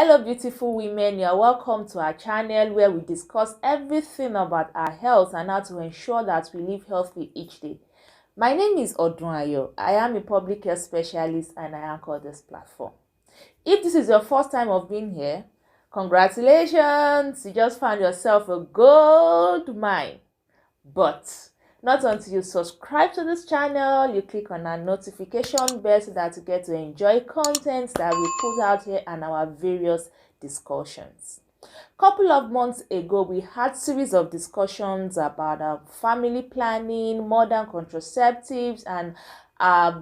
Hello beautiful women, you are welcome to our channel where we discuss everything about our health and how to ensure that we live healthy each day. My name is Odunayo. I am a public health specialist and I anchor this platform. If this is your first time of being here, congratulations, you just found yourself a gold mine. But not until you subscribe to this channel, you click on our notification bell so that you get to enjoy content that we put out here and our various discussions. Couple of months ago, we had series of discussions about family planning, modern contraceptives, and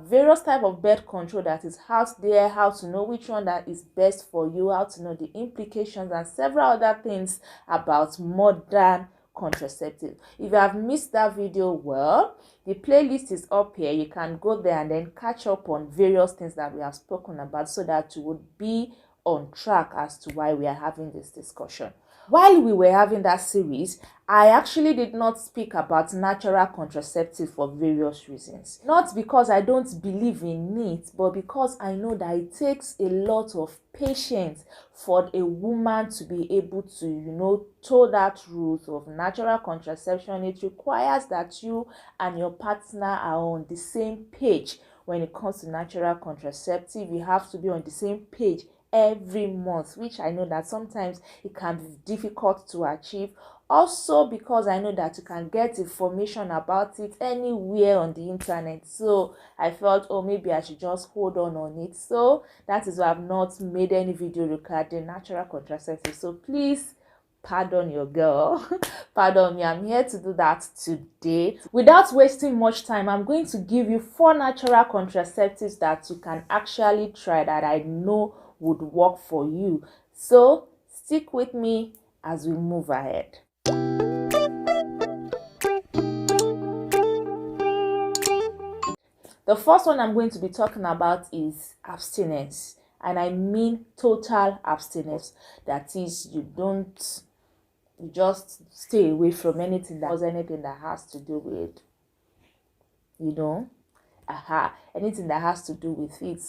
various type of birth control that is out there, how to know which one that is best for you, how to know the implications, and several other things about modern contraceptive. If you have missed that video, well, the playlist is up here. You can go there and then catch up on various things that we have spoken about so that you would be on track as to why we are having this discussion. While we were having that series, I actually did not speak about natural contraceptive for various reasons. Not because I don't believe in it, but because I know that it takes a lot of patience for a woman to be able to, toe that route of natural contraception. It requires that you and your partner are on the same page when it comes to natural contraceptive. You have to be on the same page every month, which I know that sometimes it can be difficult to achieve. Also because I know that you can get information about it anywhere on the internet, so I felt, oh, maybe I should just hold on it. So that is why I've not made any video regarding natural contraceptive. So please pardon your girl. Pardon me, I'm here to do that today. Without wasting much time, I'm going to give you 4 natural contraceptives that you can actually try that I know would work for you. So stick with me as we move ahead. The first one I'm going to be talking about is abstinence, and I mean total abstinence. That is, you just stay away from anything that has to do with anything that has to do with it.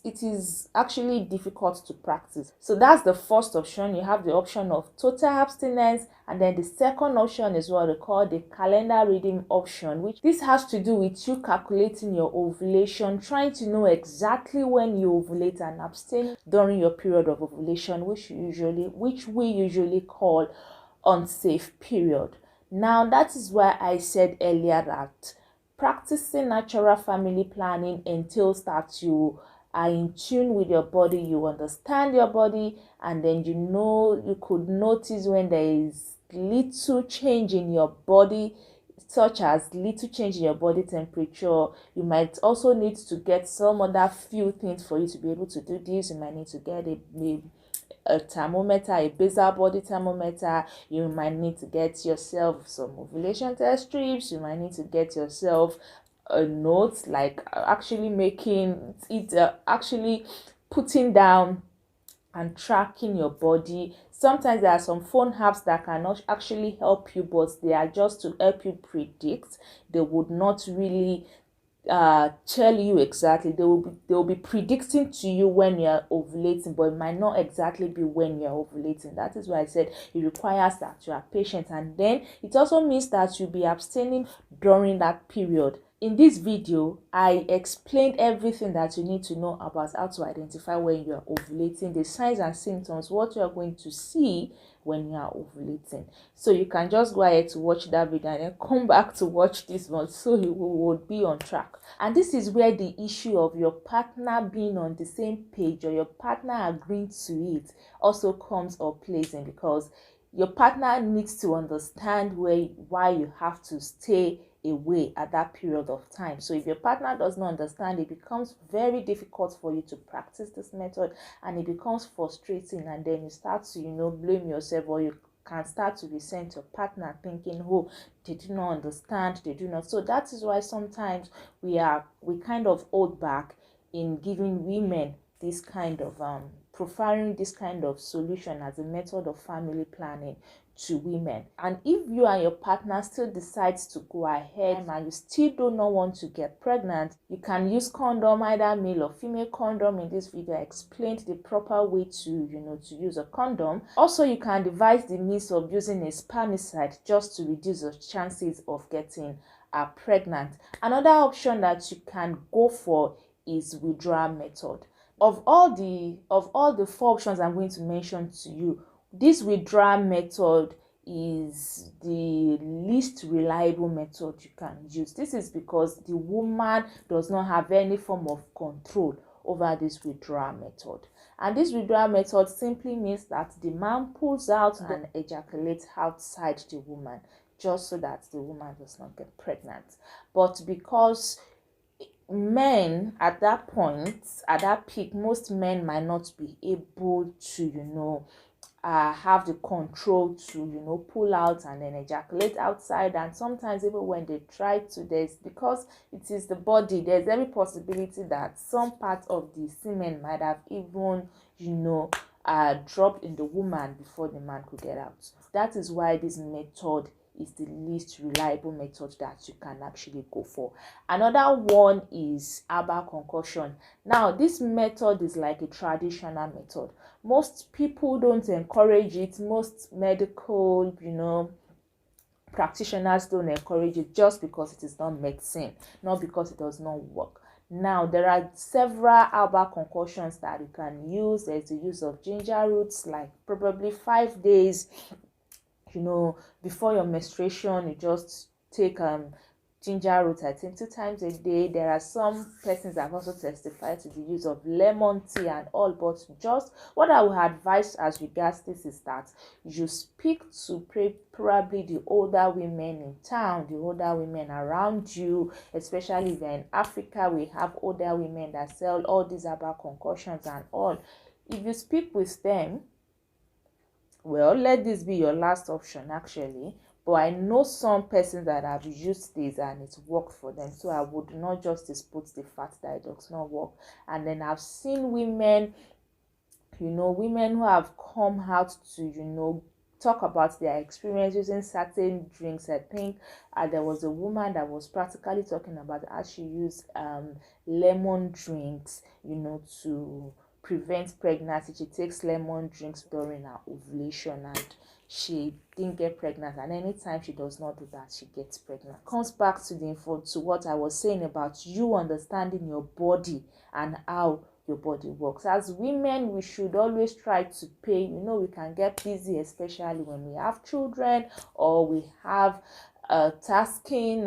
It is actually difficult to practice. So that's the first option. You have the option of total abstinence, and then the second option is what they call the calendar reading option, which this has to do with you calculating your ovulation, trying to know exactly when you ovulate and abstain during your period of ovulation, which we usually call unsafe period. Now that is why I said earlier that practicing natural family planning entails that you are in tune with your body, you understand your body, and then you could notice when there is little change in your body, such as little change in your body temperature. You might also need to get some other few things for you to be able to do this. You might need to get a thermometer, a basal body thermometer. You might need to get yourself some ovulation test strips. You might need to get yourself a note, like actually making it, actually putting down and tracking your body. Sometimes there are some phone apps that cannot actually help you, but they are just to help you predict. They would not really tell you exactly. They will be predicting to you when you're ovulating, but it might not exactly be when you're ovulating. That is why I said it requires that you are patient, and then it also means that you'll be abstaining during that period. In this video, I explained everything that you need to know about how to identify when you are ovulating, the signs and symptoms, what you are going to see when you are ovulating. So you can just go ahead to watch that video and then come back to watch this one, so you would be on track. And this is where the issue of your partner being on the same page or your partner agreeing to it also comes or plays in, because your partner needs to understand why you have to stay away at that period of time. So if your partner does not understand, it becomes very difficult for you to practice this method, and it becomes frustrating, and then you start to blame yourself, or you can start to resent your partner, thinking, oh, they do not understand, they do not. So that is why sometimes we kind of hold back in giving women this kind of preferring this kind of solution as a method of family planning to women. And if you and your partner still decides to go ahead and you still do not want to get pregnant, you can use condom, either male or female condom. In this video I explained the proper way to to use a condom. Also, you can devise the means of using a spermicide just to reduce the chances of getting pregnant. Another option that you can go for is withdrawal method. Of all the 4 options I'm going to mention to you, this withdrawal method is the least reliable method you can use. This is because the woman does not have any form of control over this withdrawal method. And this withdrawal method simply means that the man pulls out and ejaculates outside the woman, just so that the woman does not get pregnant. But because men at that point, at that peak, most men might not be able to have the control to pull out and then ejaculate outside. And sometimes even when they try to, because it is the body, there's every possibility that some part of the semen might have even dropped in the woman before the man could get out. That is why this method is the least reliable method that you can actually go for. Another one is herbal concoction. Now, this method is like a traditional method. Most people don't encourage it. Most medical practitioners don't encourage it, just because it is not medicine, not because it does not work. Now, there are several herbal concoctions that you can use. There's the use of ginger roots, like probably 5 days before your menstruation. You just take ginger root, I think 2 times a day. There are some persons that have also testified to the use of lemon tea and all, but just what I would advise as regards this is that you speak to probably the older women in town, the older women around you, especially if you're in Africa. We have older women that sell all these herbal concoctions and all. If you speak with them, well, let this be your last option actually. But I know some persons that have used this and it's worked for them, so I would not just dispute the fact that it does not work. And then I've seen women, women who have come out to talk about their experience using certain drinks. I think there was a woman that was practically talking about how she used lemon drinks to prevent pregnancy. She takes lemon drinks during her ovulation and she didn't get pregnant, and anytime she does not do that, she gets pregnant. Comes back to to what I was saying about you understanding your body and how your body works. As women, we should always try to pay. We can get busy, especially when we have children or we have tasking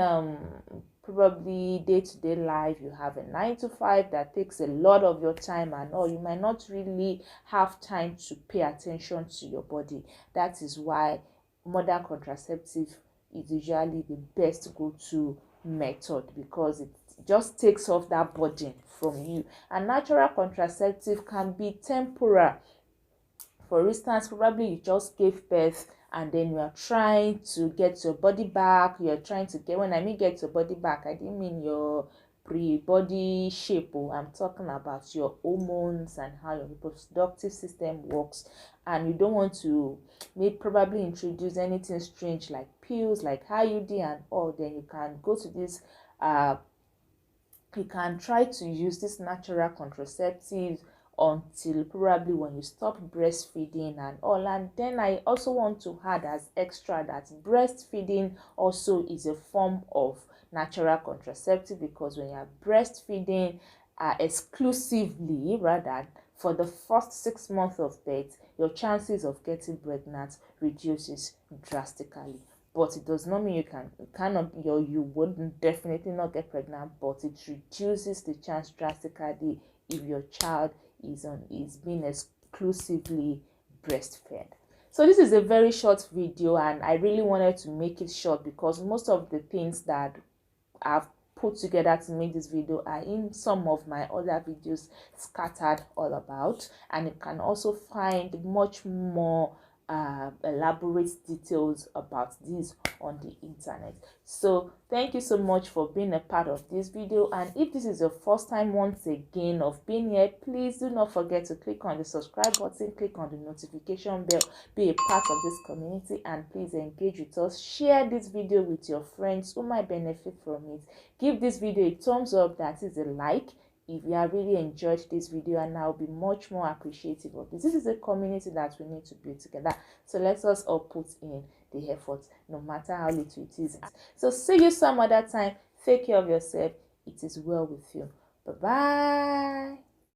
probably day-to-day life. You have a 9 to 5 that takes a lot of your time and all. You might not really have time to pay attention to your body. That is why modern contraceptive is usually the best go-to method, because it just takes off that burden from you. And natural contraceptive can be temporary. For instance, probably you just gave birth and then you are trying to get your body back. You're trying to get, when I mean get your body back, I didn't mean your pre-body shape. I'm talking about your hormones and how your reproductive system works. And you don't want to probably introduce anything strange like pills, like IUD and all. Then you can go to this you can try to use this natural contraceptive until probably when you stop breastfeeding and all. And then I also want to add as extra that breastfeeding also is a form of natural contraceptive, because when you're breastfeeding exclusively, rather, for the first 6 months of birth, your chances of getting pregnant reduces drastically. But it does not mean you wouldn't definitely not get pregnant, but it reduces the chance drastically if your child is being exclusively breastfed. So this is a very short video, and I really wanted to make it short because most of the things that I've put together to make this video are in some of my other videos scattered all about, and you can also find much more elaborate details about this on the internet. So thank you so much for being a part of this video, and if this is your first time once again of being here, please do not forget to click on the subscribe button, click on the notification bell, be a part of this community, and please engage with us. Share this video with your friends who might benefit from it. Give this video a thumbs up, that is a like, if you have really enjoyed this video, and I'll be much more appreciative of this. This is a community that we need to build together, so let us all put in the effort, no matter how little it is. So see you some other time. Take care of yourself. It is well with you. Bye bye.